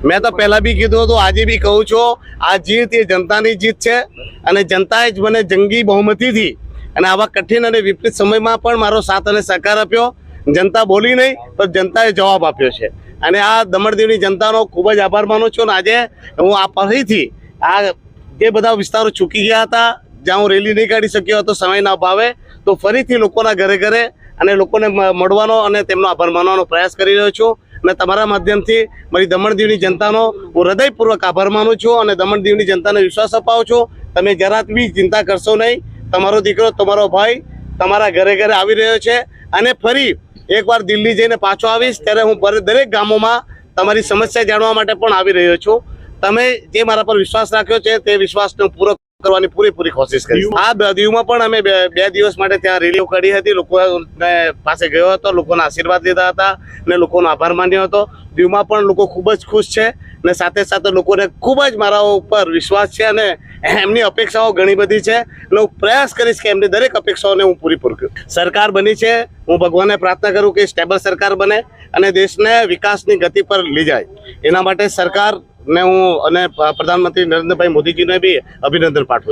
મેં તો પહેલા બી કીધું હતું, આજે બી કહું છું, આ જીત એ જનતાની જીત છે અને જનતાએ જ મને જંગી બહુમતીથી અને આવા કઠિન અને વિપરીત સમયમાં પણ મારો સાથ અને સહકાર આપ્યો. જનતા બોલી નહીં તો જનતાએ જવાબ આપ્યો છે અને આ દમણ-દીવની જનતાનો ખૂબ જ આભાર માનું છું. અને આજે હું આ ફરીથી આ જે બધા વિસ્તારો ચૂકી ગયા હતા, જ્યાં હું રેલી નહીં કાઢી શક્યો હતો સમયના અભાવે, તો ફરીથી લોકોના ઘરે ઘરે અને લોકોને મળવાનો અને તેમનો આભાર માનવાનો પ્રયાસ કરી રહ્યો છું. અને તમારા માધ્યમથી મારી દમણ-દીવની જનતાનો હું હૃદયપૂર્વક આભાર માનું છું અને દમણ-દીવની જનતાને વિશ્વાસ અપાવું છું, તમે જરા બી ચિંતા કરશો નહીં. તમારો દીકરો, તમારો ભાઈ તમારા ઘરે ઘરે આવી રહ્યો છે અને ફરી એકવાર દિલ્હી જઈને પાછો આવીશ ત્યારે હું દરેક ગામોમાં તમારી સમસ્યા જાણવા માટે પણ આવી રહ્યો છું. તમે જે મારા પર વિશ્વાસ રાખ્યો છે તે વિશ્વાસને પૂરો કરવાની પૂરેપૂરી કોશિશ કરીશ. આ દીવમાં પણ અમે બે દિવસ માટે ત્યાં રેલીઓ કાઢી હતી, લોકોને પાસે ગયો હતો, લોકોના આશીર્વાદ લીધા હતા અને લોકોનો આભાર માન્યો હતો. દીવમાં પણ લોકો ખૂબ જ ખુશ છે અને સાથે સાથે લોકોને ખૂબ જ મારા ઉપર વિશ્વાસ છે અને એમની અપેક્ષાઓ ઘણી બધી છે અને હું પ્રયાસ કરીશ કે એમની દરેક અપેક્ષાઓને હું પૂરી કરું. સરકાર બની છે, હું ભગવાનને પ્રાર્થના કરું કે સ્ટેબલ સરકાર બને અને દેશને વિકાસની ગતિ પર લઈ જાય. એના માટે સરકારને હું અને પ્રધાનમંત્રી નરેન્દ્રભાઈ મોદીજીને બી અભિનંદન પાઠવું.